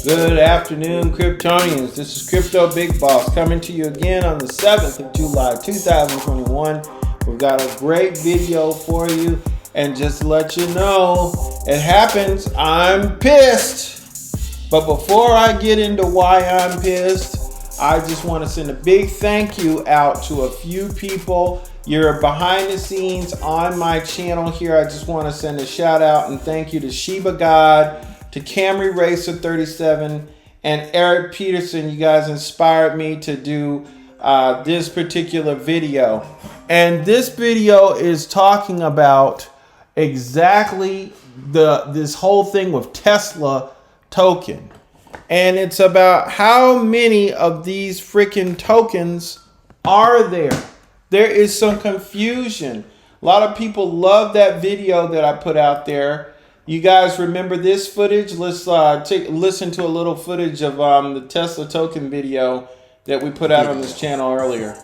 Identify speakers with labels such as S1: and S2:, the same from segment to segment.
S1: Good afternoon, Kryptonians. This is Crypto Big Boss coming to you again on the 7th of July, 2021. We've got a great video for you. And just to let you know, it happens. I'm pissed. But before I get into why I'm pissed, I just want to send a big thank you out to a few people. You're behind the scenes on my channel here. I just want to send a shout out and thank you to Sheba God, to Camry Racer 37, and Eric Peterson. You guys inspired me to do this particular video. And this video is talking about exactly this whole thing with Tesla token. And it's about how many of these freaking tokens are there. There is some confusion. A lot of people love that video that I put out there. You guys remember this footage? Let's listen to a little footage of the Tesla token video that we put out on this channel earlier.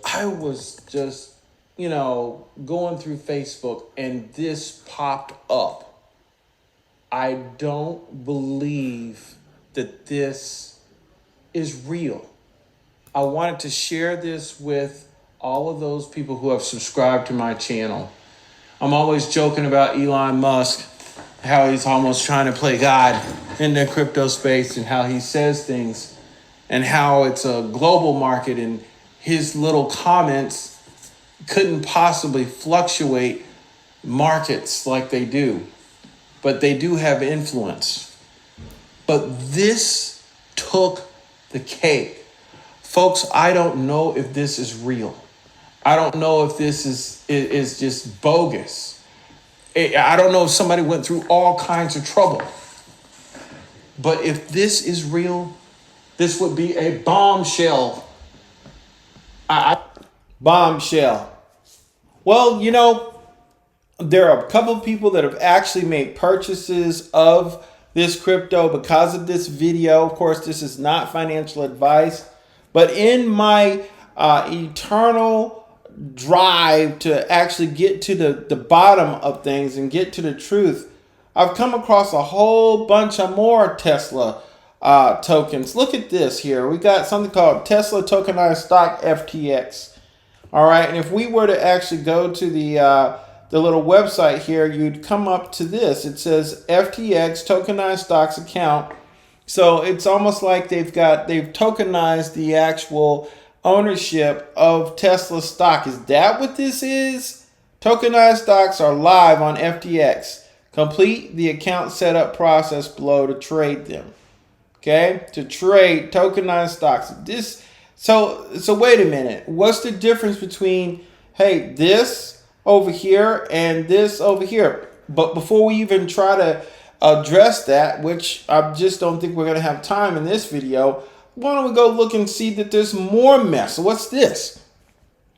S2: I was just, going through Facebook and this popped up. I don't believe that this is real. I wanted to share this with all of those people who have subscribed to my channel. I'm always joking about Elon Musk, how he's almost trying to play God in the crypto space and how he says things and how it's a global market and his little comments couldn't possibly fluctuate markets like they do. But they do have influence. But this took the cake. Folks, I don't know if this is real. I don't know if this is just bogus. I don't know if somebody went through all kinds of trouble. But if this is real, this would be a bombshell.
S1: Bombshell. Well, there are a couple of people that have actually made purchases of this crypto because of this video. Of course, this is not financial advice. But in my eternal drive to actually get to the bottom of things and get to the truth, I've come across a whole bunch of more Tesla tokens. Look at this here. We got something called Tesla Tokenized Stock FTX. All right, and if we were to actually go to the little website here, you'd come up to this. It says FTX Tokenized Stocks account. So it's almost like they've tokenized the actual ownership of Tesla stock. Is that what this is? Tokenized stocks are live on FTX. Complete the account setup process below to trade them. Okay, to trade tokenized stocks. So wait a minute. What's the difference between this over here and this over here? But before we even try to address that, which I just don't think we're going to have time in this video, why don't we go look and see that there's more mess? So what's this?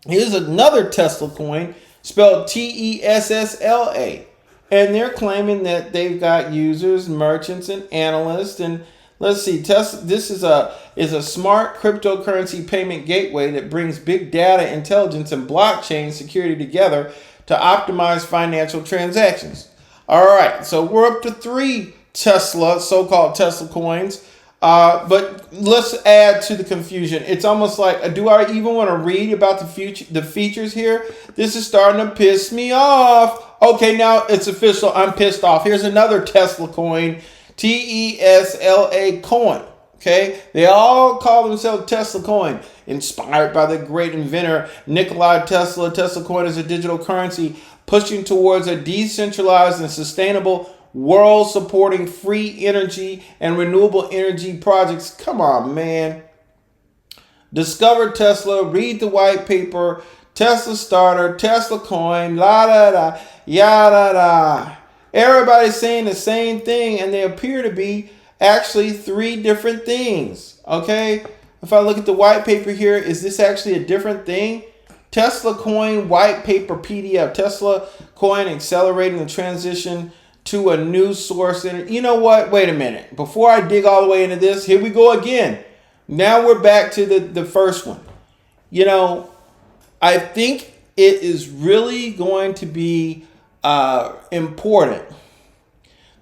S1: Here's another Tesla coin spelled TESSLA. And they're claiming that they've got users, merchants, and analysts. And let's see, Tesla, this is a smart cryptocurrency payment gateway that brings big data intelligence and blockchain security together to optimize financial transactions. All right, so we're up to 3 Tesla, so-called Tesla coins. But let's add to the confusion. It's almost like, do I even want to read about the features here? This is starting to piss me off. Okay, now it's official. I'm pissed off. Here's another Tesla coin, TESLA coin. Okay, they all call themselves Tesla coin, inspired by the great inventor Nikola Tesla. Tesla coin is a digital currency pushing towards a decentralized and sustainable world, supporting free energy and renewable energy projects. Come on, man. Discover Tesla, read the white paper, Tesla starter, Tesla coin, la da da, yada da. Everybody's saying the same thing, and they appear to be actually 3 different things. Okay, if I look at the white paper here, is this actually a different thing? Tesla coin white paper PDF. Tesla coin accelerating the transition to a new source. And you know what? Wait a minute. Before I dig all the way into this, here we go again. Now we're back to the first one. I think it is really going to be important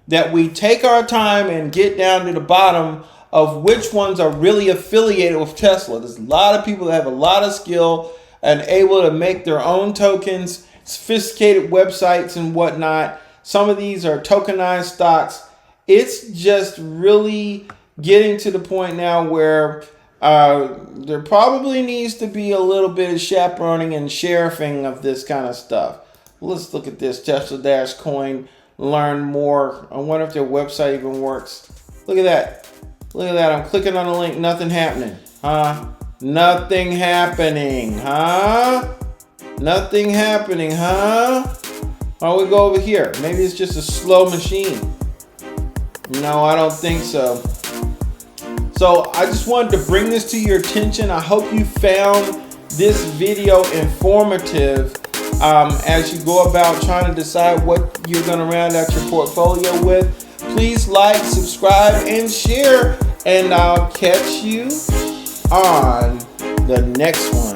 S1: that we take our time and get down to the bottom of which ones are really affiliated with Tesla. There's a lot of people that have a lot of skill and able to make their own tokens, sophisticated websites and whatnot. Some of these are tokenized stocks. It's just really getting to the point now where there probably needs to be a little bit of chaperoning and sheriffing of this kind of stuff. Let's look at this Tesla Dash Coin, learn more. I wonder if their website even works. Look at that. Look at that. I'm clicking on the link. Nothing happening. Huh? Nothing happening. Huh? Nothing happening. Huh? Oh, we go over here. Maybe it's just a slow machine. No, I don't think so. So I just wanted to bring this to your attention. I hope you found this video informative as you go about trying to decide what you're going to round out your portfolio with. Please like, subscribe, and share. And I'll catch you on the next one.